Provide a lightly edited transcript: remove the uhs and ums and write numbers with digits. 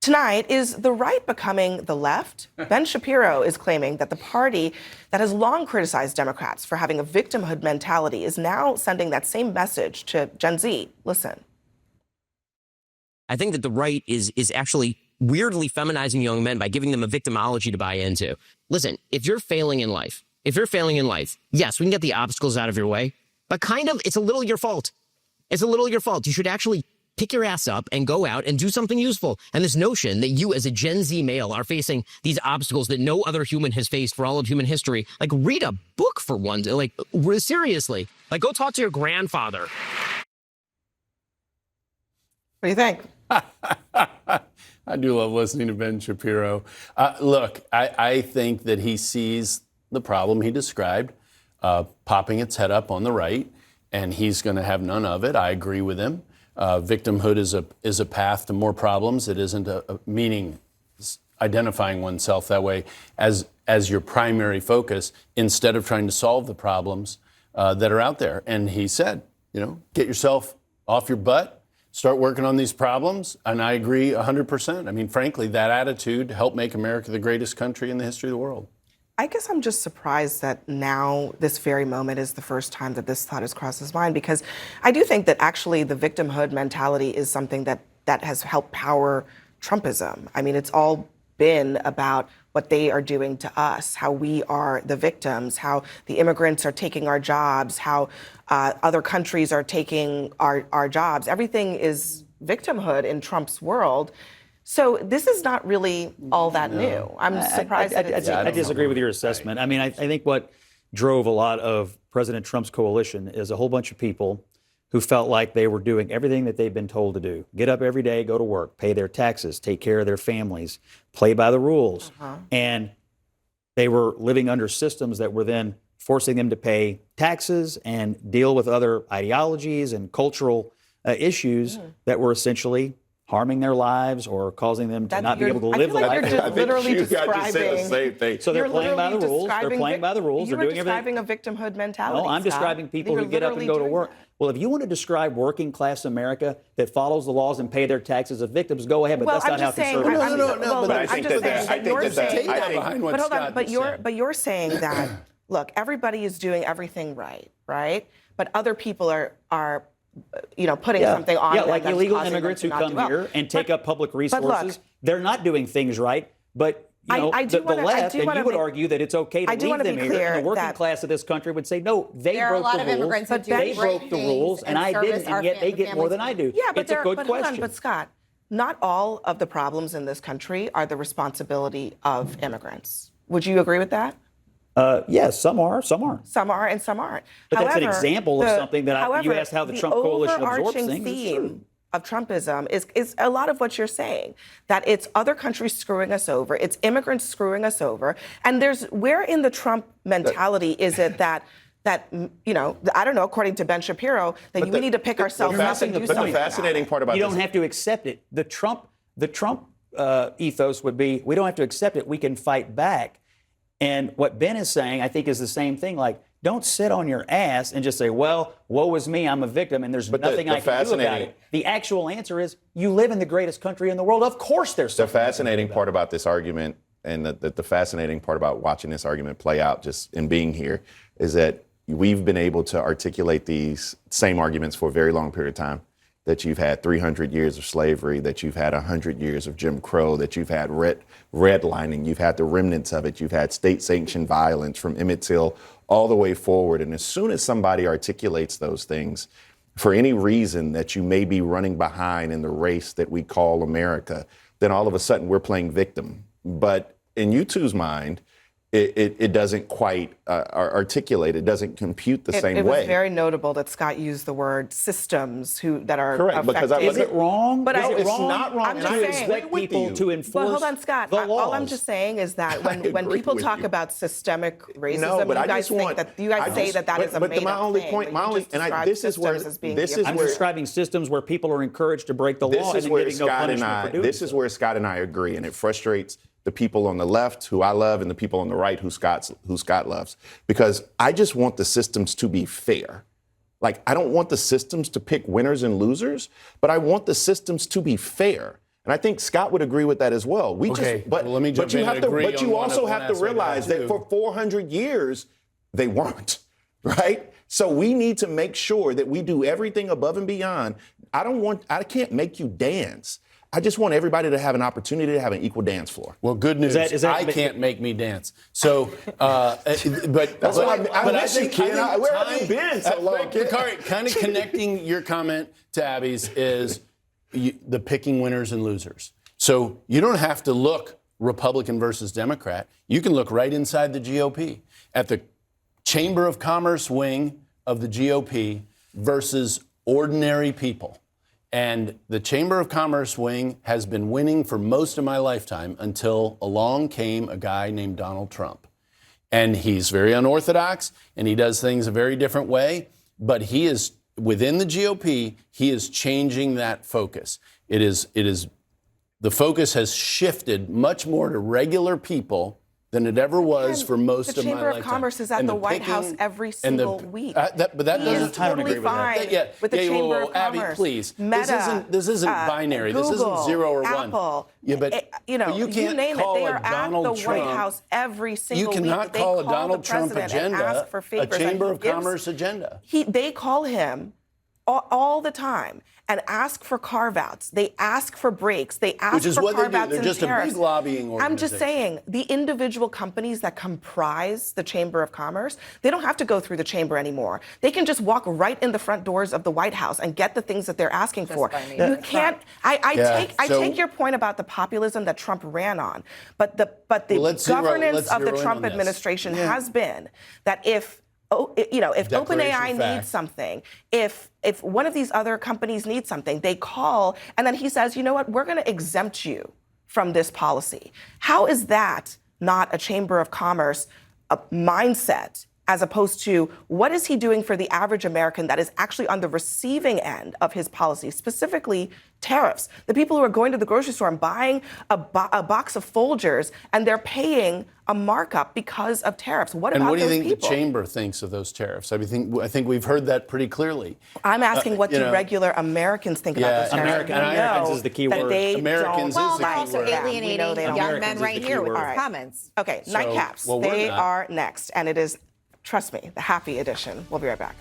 Tonight, is the right becoming the left? Ben Shapiro is claiming that the party that has long criticized Democrats for having a victimhood mentality is now sending that same message to Gen Z. Listen. I think that the right is actually weirdly feminizing young men by giving them a victimology to buy into. Listen, if you're failing in life, yes, we can get the obstacles out of your way, but it's a little your fault. It's a little your fault. You should actually pick your ass up and go out and do something useful. And this notion that you as a Gen Z male are facing these obstacles that no other human has faced for all of human history, like read a book for once, like seriously, like go talk to your grandfather. What do you think? I do love listening to Ben Shapiro. Look, I think that he sees the problem he described, popping its head up on the right, and he's going to have none of it. I agree with him. Victimhood is a path to more problems. It isn't meaning identifying oneself that way as your primary focus instead of trying to solve the problems that are out there. And he said, get yourself off your butt, start working on these problems. And I agree 100%. I mean, frankly, that attitude helped make America the greatest country in the history of the world. I guess I'm just surprised that now, this very moment, is the first time that this thought has crossed his mind, because I do think that actually the victimhood mentality is something that has helped power Trumpism. I mean, it's all been about what they are doing to us, how we are the victims, how the immigrants are taking our jobs, how other countries are taking our jobs. Everything is victimhood in Trump's world. So this is not really all that new. I'm surprised I disagree with your assessment. Right. I mean, I think what drove a lot of President Trump's coalition is a whole bunch of people who felt like they were doing everything that they've been told to do. Get up every day, go to work, pay their taxes, take care of their families, play by the rules. And they were living under systems that were then forcing them to pay taxes and deal with other ideologies and cultural issues that were essentially harming their lives or causing them to not be able to live the life. You're just literally describing the same thing. So they're playing by the rules. They're playing by the rules. They're doing everything. You're describing a victimhood mentality. No, I'm describing people who get up and go to work. Well, if you want to describe working class America that follows the laws and pay their taxes as victims, go ahead. But that's not how conservatives. No. But I think But you're saying that, look, everybody is doing everything right? But other people are putting something on. Yeah, like illegal immigrants who come here and take up public resources. They're not doing things right, but the left, and you would argue that it's okay to leave them here, and the working class of this country would say, no, they broke the rules. They broke the rules, and I didn't, and yet they get more than I do. Yeah, it's a good question. But Scott, not all of the problems in this country are the responsibility of immigrants. Would you agree with that? Yes, some are, some aren't. Some are and some aren't. But that's an example of something that you asked how the Trump coalition absorbs things. The overarching theme of Trumpism is a lot of what you're saying, that it's other countries screwing us over, it's immigrants screwing us over, and where in the Trump mentality is it that I don't know, according to Ben Shapiro, that we need to pick ourselves up and do something. But the fascinating part about you don't have to accept it. The Trump ethos would be, we don't have to accept it, we can fight back. And what Ben is saying, I think, is the same thing. Like, don't sit on your ass and just say, well, woe is me, I'm a victim, and there's nothing I can do about it. The actual answer is, you live in the greatest country in the world. Of course there's something. The fascinating part about this argument, and the fascinating part about watching this argument play out just in being here, is that we've been able to articulate these same arguments for a very long period of time. That you've had 300 years of slavery, that you've had 100 years of Jim Crow, that you've had redlining, you've had the remnants of it, you've had state-sanctioned violence from Emmett Till all the way forward. And as soon as somebody articulates those things, for any reason that you may be running behind in the race that we call America, then all of a sudden we're playing victim. But in you two's mind, it doesn't quite articulate. It doesn't compute the same way. It was very notable that Scott used the word systems that are correct. Because is it wrong? But is it wrong? Not wrong. I'm just saying, expect people to enforce But hold on, Scott. the laws. All I'm just saying is that when people talk about systemic racism, you guys say that is a made-up thing. My only point, this is where I'm describing systems where people are encouraged to break the law and then getting no punishment for doing This is where Scott and I agree, and it frustrates the people on the left who I love and the people on the right who Scott loves. Because I just want the systems to be fair. Like, I don't want the systems to pick winners and losers, but I want the systems to be fair. And I think Scott would agree with that as well. Okay, well, let me jump you in have and agree but on you one also one have to aspect of realize that, that too. for 400 years, they weren't, right? So we need to make sure that we do everything above and beyond. I can't make you dance. I just want everybody to have an opportunity to have an equal dance floor. Well, good news. Is that- I can't make me dance. So, but That's why I miss you, Ken. Where have you been so long, Ken? Bakari, kind of connecting your comment to Abby's is the picking winners and losers. So you don't have to look Republican versus Democrat. You can look right inside the GOP at the Chamber of Commerce wing of the GOP versus ordinary people. And the Chamber of Commerce wing has been winning for most of my lifetime until along came a guy named Donald Trump. And he's very unorthodox and he does things a very different way, but he is within the GOP, he is changing that focus. The focus has shifted much more to regular people than it ever was for most of my lifetime. The Chamber of Commerce is at the White House every single week. But that He doesn't is totally fine with the Chamber of Abby, Commerce. please. Meta, this isn't binary. Google, this isn't 0 or 1. Apple, Yeah, but you can't name call it. They are a Donald at the Trump, White House every single week. You cannot They call a call Donald the Trump president and agenda ask for a favors, and Chamber he of gives- Commerce agenda. They call him all the time and ask for carve-outs. They ask for breaks. They ask Which is for what they do. carve-outs They're and just a big tariffs. lobbying I'm just organization. saying, the individual companies that comprise the Chamber of Commerce, they don't have to go through the chamber anymore. They can just walk right in the front doors of the White House and get the things that they're asking for. by me. You can't. I so- take your point about the populism that Trump ran on, but the Well, let's governance zero of the in Trump on this. administration has been that if OpenAI fact. needs something, if one of these other companies needs something, they call, and then he says, you know what, we're going to exempt you from this policy. How is that not a Chamber of Commerce mindset, as opposed to what is he doing for the average American that is actually on the receiving end of his policy, specifically tariffs? The people who are going to the grocery store and buying a box of Folgers, and they're paying a markup because of tariffs. What And about what do you those think people? the chamber thinks of those tariffs? I think we've heard that pretty clearly. I'm asking what you do know, regular Americans think Yeah, about those tariffs? American- We Americans know is the key that word. they Americans don't is the Well, key also word. We know alienating they don't. young Americans men is right the key here with word. these comments. Okay, nightcaps. well, we're They not. are next, and it is, trust me, the happy edition. We'll be right back.